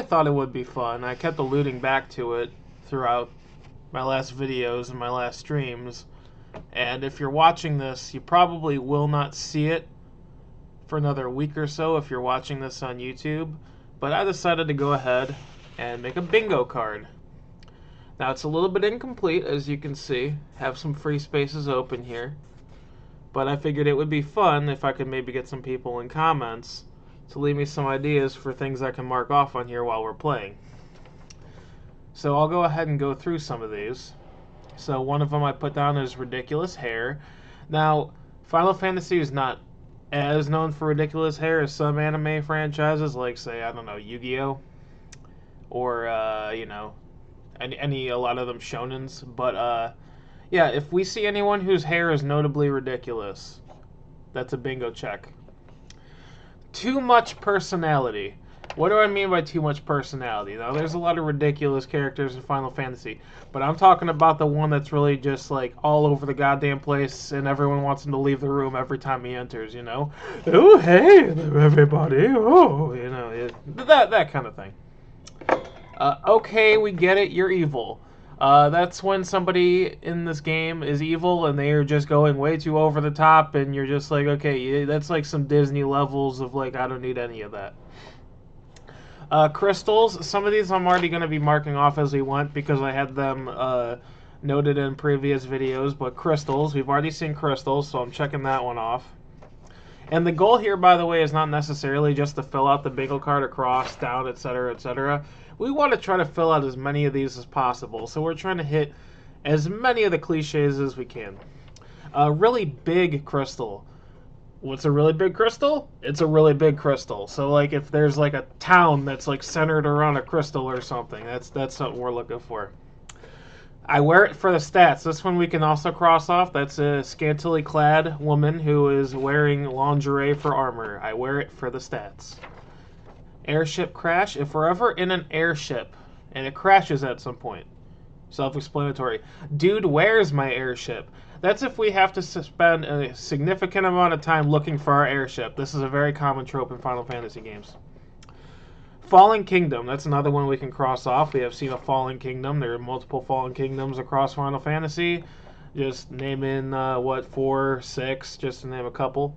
I thought it would be fun. I kept alluding back to it throughout my last videos and my last streams. And if you're watching this, you probably will not see it for another week or so if you're watching this on YouTube. But I decided to go ahead and make a bingo card. Now it's a little bit incomplete, as you can see. Have some free spaces open here. But I figured it would be fun if I could maybe get some people in comments to leave me some ideas for things I can mark off on here while we're playing. So I'll go ahead and go through some of these. So one of them I put down is ridiculous hair. Now, Final Fantasy is not as known for ridiculous hair as some anime franchises, like, say, I don't know, Yu-Gi-Oh! Or, you know, a lot of them shonens. But, yeah, if we see anyone whose hair is notably ridiculous, that's a bingo check. Too much personality. What do I mean by too much personality? Now, there's a lot of ridiculous characters in Final Fantasy, but I'm talking about the one that's really just, like, all over the goddamn place, and everyone wants him to leave the room every time he enters, you know? Oh, hey, everybody, oh, you know, that kind of thing. Okay, we get it, you're evil. That's when somebody in this game is evil and they are just going way too over the top, and you're just like, okay, that's like some Disney levels of like, I don't need any of that. Crystals, some of these I'm already going to be marking off as we went because I had them noted in previous videos, but crystals, we've already seen crystals, so I'm checking that one off. And the goal here, by the way, is not necessarily just to fill out the bingo card across, down, etc., etc. We want to try to fill out as many of these as possible, so we're trying to hit as many of the cliches as we can. A really big crystal. What's a really big crystal? It's a really big crystal. So, like, if there's, like, a town that's, like, centered around a crystal or something, that's something we're looking for. I wear it for the stats. This one we can also cross off. That's a scantily clad woman who is wearing lingerie for armor. I wear it for the stats. Airship crash. If we're ever in an airship and it crashes at some point, self-explanatory. Dude, where's my airship? That's if we have to spend a significant amount of time looking for our airship. This is a very common trope in Final Fantasy games. Fallen Kingdom. That's another one we can cross off. We have seen a Fallen Kingdom. There are multiple Fallen Kingdoms across Final Fantasy. Just naming, 4, 6, just to name a couple.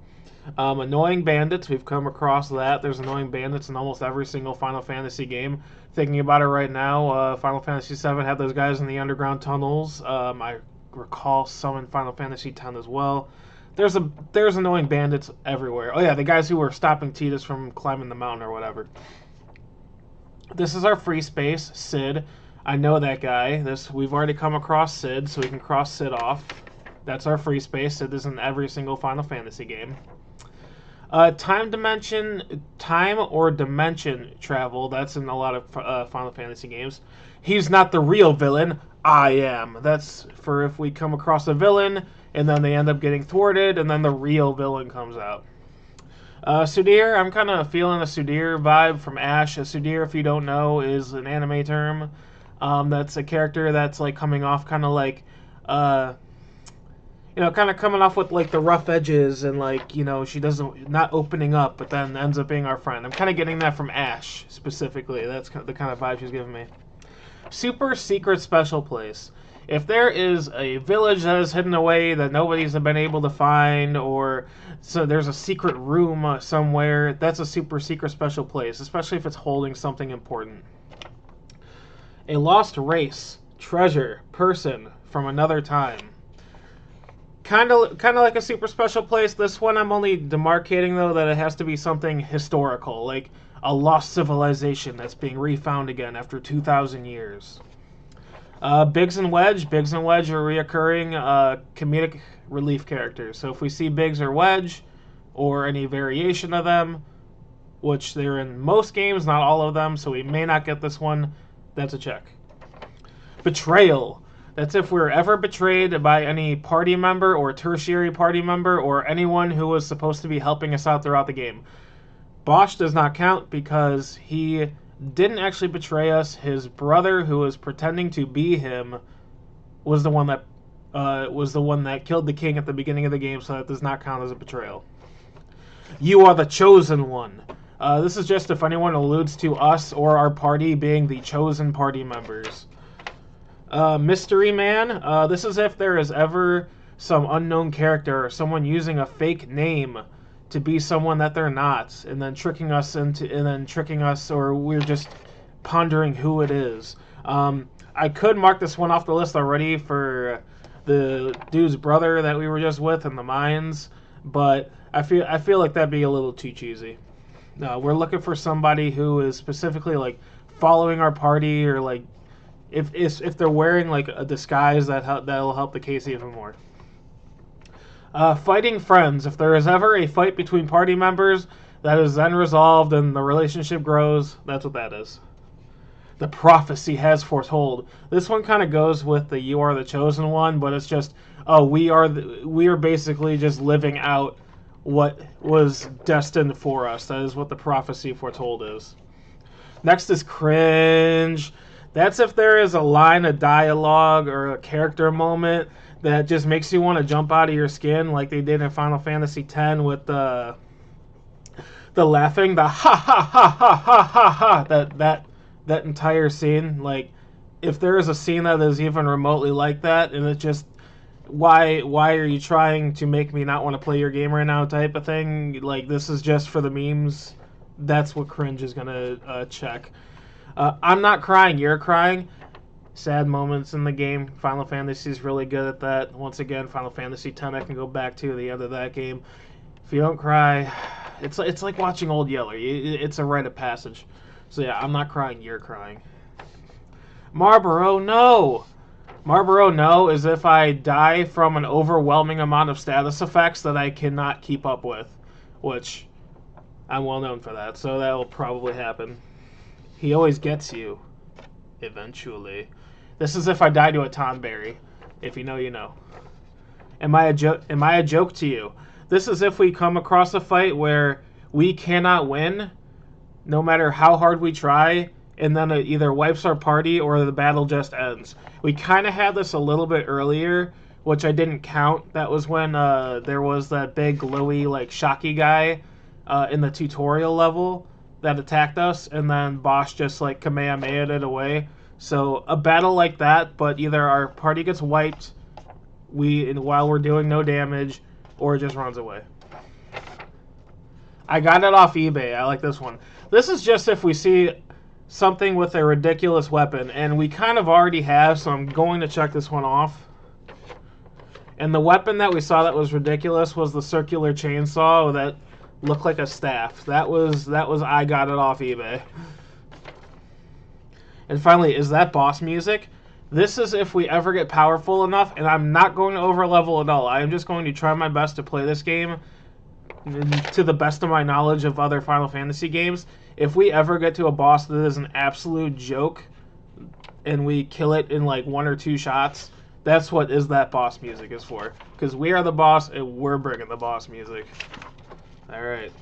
Annoying bandits, we've come across that. There's annoying bandits in almost every single Final Fantasy game. Thinking about it right now, Final Fantasy VII had those guys in the underground tunnels. I recall some in Final Fantasy X as well. There's annoying bandits everywhere. Oh yeah, the guys who were stopping Tidus from climbing the mountain or whatever. This is our free space, Sid. I know that guy. We've already come across Sid, so we can cross Sid off. That's our free space. Sid is in every single Final Fantasy game. Time or dimension travel. That's in a lot of Final Fantasy games. He's not the real villain. I am. That's for if we come across a villain, and then they end up getting thwarted, and then the real villain comes out. Sudir, I'm kind of feeling a Sudir vibe from Ash. A Sudir, if you don't know, is an anime term. That's a character that's like coming off kind of like, you know, kind of coming off with like the rough edges and like, you know, she not opening up, but then ends up being our friend. I'm kind of getting that from Ash specifically. That's the kind of vibe she's giving me. Super secret special place. If there is a village that is hidden away that nobody's been able to find, or so there's a secret room somewhere, that's a super secret special place, especially if it's holding something important. A lost race, treasure, person from another time. Kind of like a super special place. This one I'm only demarcating, though, that it has to be something historical, like a lost civilization that's being refound again after 2,000 years. Biggs and Wedge. Biggs and Wedge are reoccurring comedic relief characters. So if we see Biggs or Wedge, or any variation of them, which they're in most games, not all of them, so we may not get this one, that's a check. Betrayal. That's if we're ever betrayed by any party member or tertiary party member or anyone who was supposed to be helping us out throughout the game. Bosch does not count because he didn't actually betray us. His brother, who was pretending to be him, was the one that killed the king at the beginning of the game, so that does not count as a betrayal. You are the chosen one. This is just if anyone alludes to us or our party being the chosen party members. Mystery Man. This is if there is ever some unknown character or someone using a fake name to be someone that they're not, and then tricking us, or we're just pondering who it is. I could mark this one off the list already for the dude's brother that we were just with in the mines, but I feel like that'd be a little too cheesy. We're looking for somebody who is specifically like following our party, or like if they're wearing like a disguise that'll help the case even more. Fighting friends. If there is ever a fight between party members that is then resolved and the relationship grows, that's what that is. The prophecy has foretold. This one kind of goes with the "you are the chosen one," but it's just, we are basically just living out what was destined for us. That is what the prophecy foretold is. Next is cringe. That's if there is a line of dialogue or a character moment that just makes you want to jump out of your skin, like they did in Final Fantasy X with the laughing, the ha ha ha ha ha ha ha, that entire scene. Like, if there is a scene that is even remotely like that, and it's just, why are you trying to make me not want to play your game right now type of thing? Like, this is just for the memes. That's what cringe is gonna check. I'm not crying, you're crying. Sad moments in the game. Final Fantasy is really good at that. Once again, Final Fantasy X, I can go back to the end of that game. If you don't cry, it's like watching Old Yeller. It's a rite of passage. So yeah, I'm not crying, you're crying. Marlboro, no! Marlboro, no, is if I die from an overwhelming amount of status effects that I cannot keep up with. Which, I'm well known for that, so that will probably happen. He always gets you. Eventually. This is if I die to a Tonberry. If you know, you know. Am I a joke to you? This is if we come across a fight where we cannot win, no matter how hard we try, and then it either wipes our party or the battle just ends. We kind of had this a little bit earlier, which I didn't count. That was when there was that big glowy, like, shocky guy in the tutorial level that attacked us, and then Bosch just, like, Kamehameha'd it away. So a battle like that, but either our party gets wiped while we're doing no damage, or it just runs away. I got it off eBay. I like this one. This is just if we see something with a ridiculous weapon, and we kind of already have, so I'm going to check this one off. And the weapon that we saw that was ridiculous was the circular chainsaw that looked like a staff. That was I got it off eBay. And finally, is that boss music? This is if we ever get powerful enough, and I'm not going to overlevel at all. I am just going to try my best to play this game to the best of my knowledge of other Final Fantasy games. If we ever get to a boss that is an absolute joke, and we kill it in like 1 or 2 shots, that's what is that boss music is for. Because we are the boss, and we're bringing the boss music. Alright.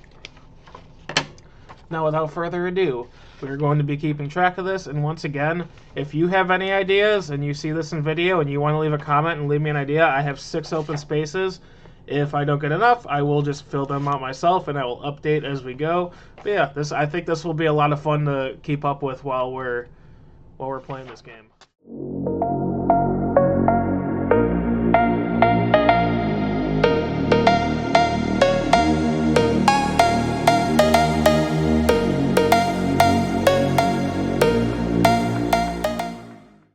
Now, without further ado, we're going to be keeping track of this, and once again, if you have any ideas and you see this in video and you want to leave a comment and leave me an idea, I have 6 open spaces. If I don't get enough, I will just fill them out myself, and I will update as we go. But yeah, I think this will be a lot of fun to keep up with while we're playing this game.